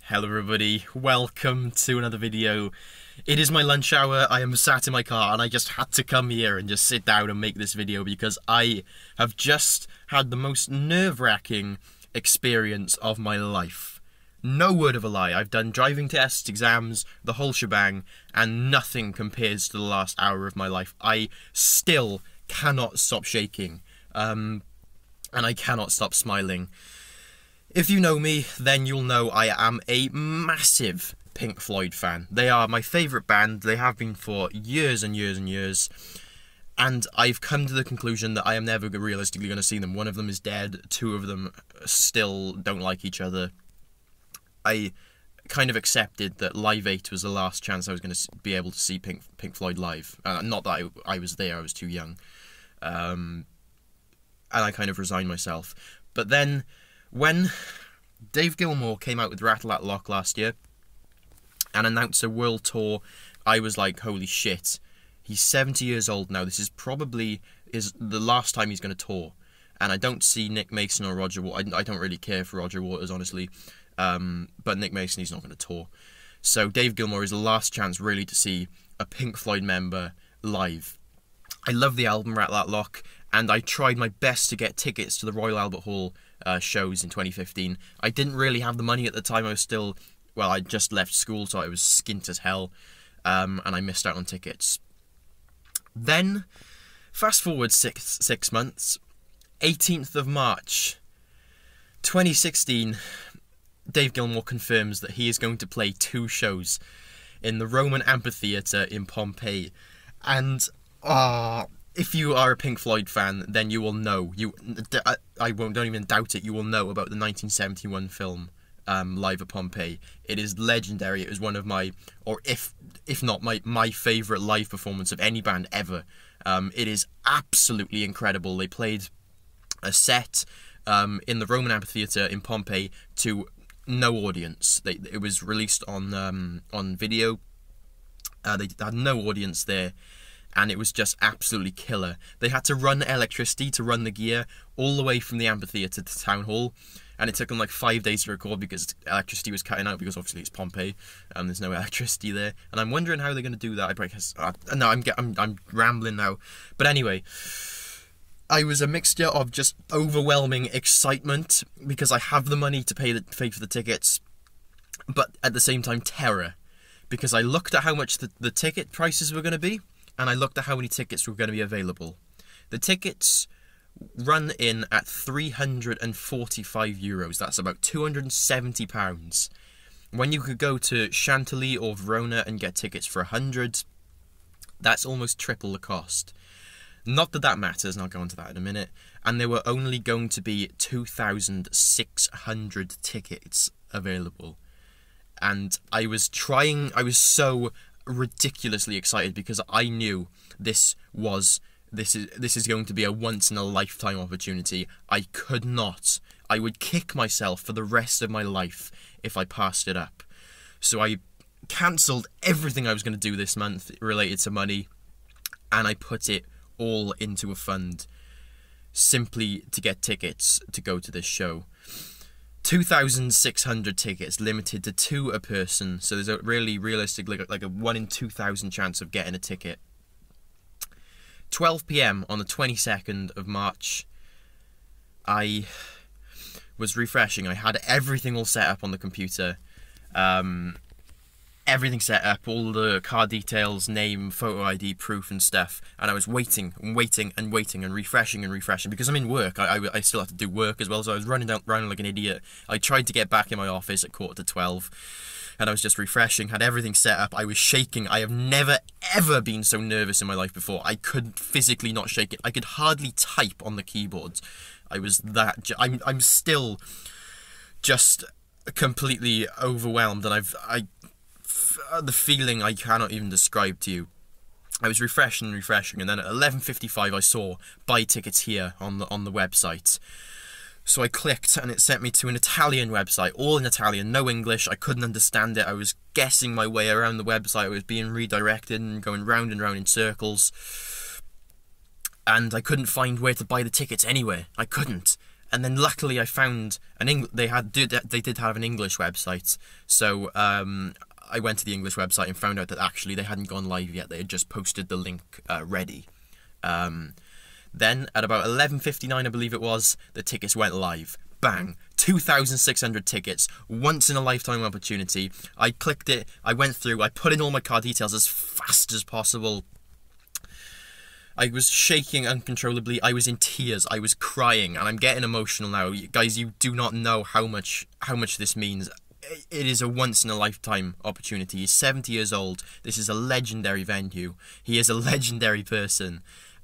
Hello everybody, welcome to another video. It is my lunch hour, I am sat in my car and I just had to come here and just sit down and make this video because I have just had the most nerve-wracking experience of my life. No word of a lie, I've done driving tests, exams, the whole shebang, and nothing compares to the last hour of my life. I still cannot stop shaking, and I cannot stop smiling. If you know me, then you'll know I am a massive Pink Floyd fan. They are my favourite band, they have been for years and years and years, and I've come to the conclusion that I am never realistically going to see them. One of them is dead, two of them still don't like each other. I kind of accepted that Live 8 was the last chance I was going to be able to see Pink Floyd live. Not that I was there, I was too young. And I kind of resigned myself. But then, when Dave Gilmour came out with Rattle That Lock last year and announced a world tour, I was like, holy shit. He's 70 years old now. This is probably the last time he's going to tour. And I don't see Nick Mason or Roger Waters. I don't really care for Roger Waters, honestly. But Nick Mason, he's not going to tour. So Dave Gilmour is the last chance, really, to see a Pink Floyd member live. I love the album Rattle That Lock, and I tried my best to get tickets to the Royal Albert Hall shows in 2015. I didn't really have the money at the time. I was still, well, I just left school, so I was skint as hell, and I missed out on tickets. Then, fast forward six months, 18th of March, 2016, Dave Gilmour confirms that he is going to play 2 shows in the Roman Amphitheatre in Pompeii. And, if you are a Pink Floyd fan, then you will know. Don't even doubt it. You will know about the 1971 film Live at Pompeii. It is legendary. It was one of my, or if not my favourite live performance of any band ever. It is absolutely incredible. They played a set in the Roman Amphitheatre in Pompeii to no audience. It was released on video. They had no audience there. And it was just absolutely killer. They had to run electricity to run the gear all the way from the amphitheatre to Town Hall, and it took them like 5 days to record because electricity was cutting out, because obviously it's Pompeii and there's no electricity there. And I'm wondering how they're going to do that. No, I'm rambling now. But anyway, I was a mixture of just overwhelming excitement because I have the money to pay for the tickets, but at the same time terror, because I looked at how much the ticket prices were going to be. And I looked at how many tickets were going to be available. The tickets run in at €345. That's about £270. When you could go to Chantilly or Verona and get tickets for 100, that's almost triple the cost. Not that that matters, and I'll go into that in a minute. And there were only going to be 2,600 tickets available. And I was so ridiculously excited because I knew this is going to be a once in a lifetime opportunity. I would kick myself for the rest of my life if I passed it up. So I cancelled everything I was going to do this month related to money, and I put it all into a fund simply to get tickets to go to this show. 2,600 tickets, limited to 2 a person, so there's a really realistic, like a 1 in 2,000 chance of getting a ticket. 12 PM on the 22nd of March, I was refreshing. I had everything all set up on the computer, everything set up, all the car details, name, photo ID, proof and stuff, and I was waiting and refreshing because I'm in work. I still have to do work as well, so I was running around like an idiot. I tried to get back in my office at 11:45, and I was just refreshing, had everything set up. I was shaking. I have never ever been so nervous in my life before. I could physically not shake it. I could hardly type on the keyboard. I'm still just completely overwhelmed, and the feeling I cannot even describe to you. I was refreshing, and then at 11:55 I saw buy tickets here on the website. So I clicked, and it sent me to an Italian website, all in Italian, no English. I couldn't understand it. I was guessing my way around the website. I was being redirected and going round and round in circles. And I couldn't find where to buy the tickets anywhere. I couldn't. And then luckily I found they did have an English website, so I went to the English website and found out that actually they hadn't gone live yet. They had just posted the link ready. Then at about 11:59, I believe it was, the tickets went live. Bang! 2,600 tickets, once in a lifetime opportunity. I clicked it, I went through, I put in all my card details as fast as possible. I was shaking uncontrollably, I was in tears, I was crying, and I'm getting emotional now. Guys, you do not know how much this means. It is a once in a lifetime opportunity. He's 70 years old, this is a legendary venue, he is a legendary person,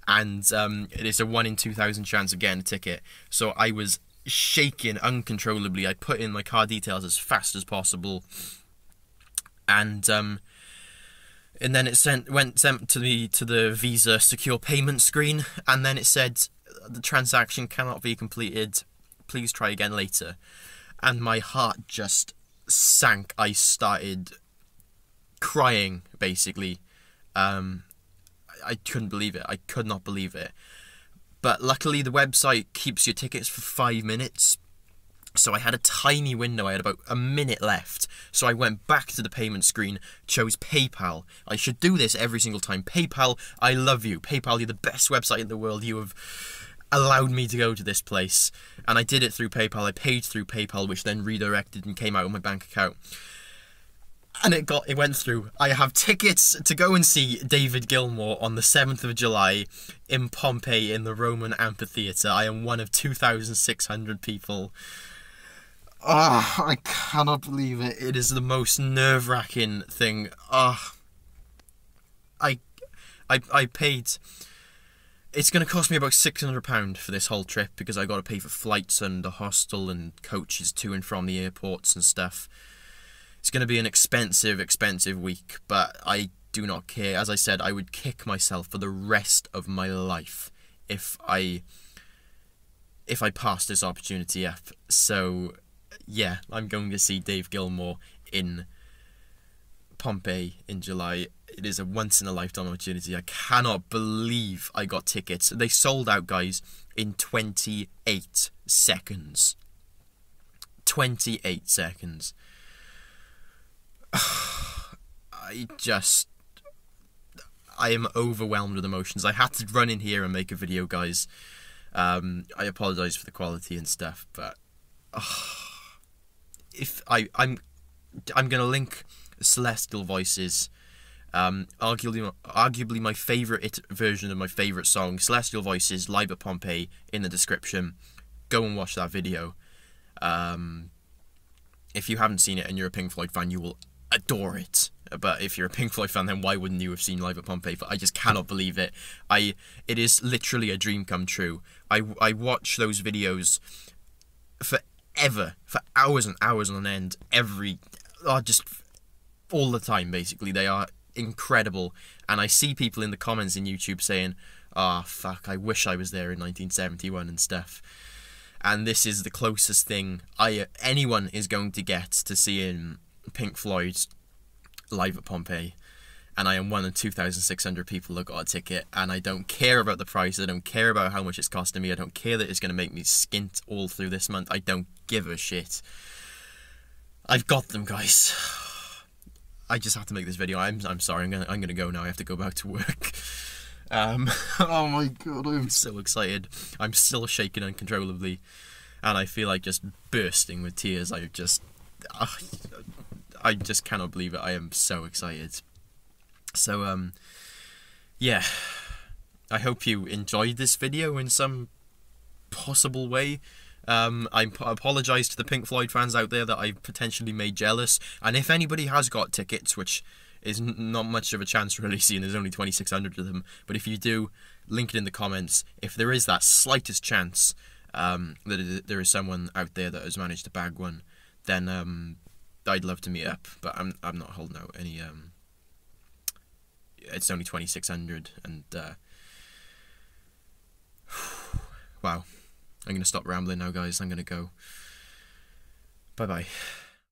and it is a 1 in 2,000 chance of getting a ticket. So I was shaking uncontrollably. I put in my card details as fast as possible, and then it went to the Visa secure payment screen, and then it said the transaction cannot be completed, please try again later. And my heart just sank. I started crying, basically. I couldn't believe it. I could not believe it. But luckily the website keeps your tickets for 5 minutes. So I had a tiny window, I had about a minute left. So I went back to the payment screen, chose PayPal. I should do this every single time. PayPal, I love you. PayPal, you're the best website in the world. You have allowed me to go to this place. And I did it through PayPal. I paid through PayPal, which then redirected and came out of my bank account. And it went through. I have tickets to go and see David Gilmour on the 7th of July in Pompeii in the Roman amphitheatre. I am one of 2,600 people. I cannot believe it. It is the most nerve-wracking thing. I paid... It's going to cost me about £600 for this whole trip, because I got to pay for flights and a hostel and coaches to and from the airports and stuff. It's going to be an expensive week, but I do not care. As I said, I would kick myself for the rest of my life if I passed this opportunity up. So, yeah, I'm going to see Dave Gilmour in Pompeii in July. It is a once-in-a-lifetime opportunity. I cannot believe I got tickets. They sold out, guys, in 28 seconds. 28 seconds. I am overwhelmed with emotions. I had to run in here and make a video, guys. I apologise for the quality and stuff, but if I'm gonna link Celestial Voices, arguably my favourite version of my favourite song, Celestial Voices, live at Pompeii, in the description. Go and watch that video. If you haven't seen it and you're a Pink Floyd fan, you will adore it. But if you're a Pink Floyd fan, then why wouldn't you have seen Live at Pompeii? But I just cannot believe it. It is literally a dream come true. I watch those videos forever, for hours and hours on end, just all the time, basically. They are incredible. And I see people in the comments in YouTube saying, fuck, I wish I was there in 1971 and stuff. And this is the closest thing anyone is going to get to seeing Pink Floyd live at Pompeii. And I am one of 2,600 people that got a ticket, and I don't care about the price, I don't care about how much it's costing me, I don't care that it's going to make me skint all through this month, I don't give a shit. I've got them, guys. I just have to make this video. I'm sorry, I'm gonna go now, I have to go back to work. Oh my god, I'm so excited. I'm still shaking uncontrollably, and I feel like just bursting with tears. I just cannot believe it. I am so excited. So, yeah, I hope you enjoyed this video in some possible way. I apologise to the Pink Floyd fans out there that I potentially made jealous, and if anybody has got tickets, which is not much of a chance really, seeing there's only 2,600 of them, but if you do, link it in the comments. If there is that slightest chance that there is someone out there that has managed to bag one, then I'd love to meet up, but I'm not holding out any. It's only 2,600, and wow, I'm gonna stop rambling now, guys. I'm gonna go. Bye bye.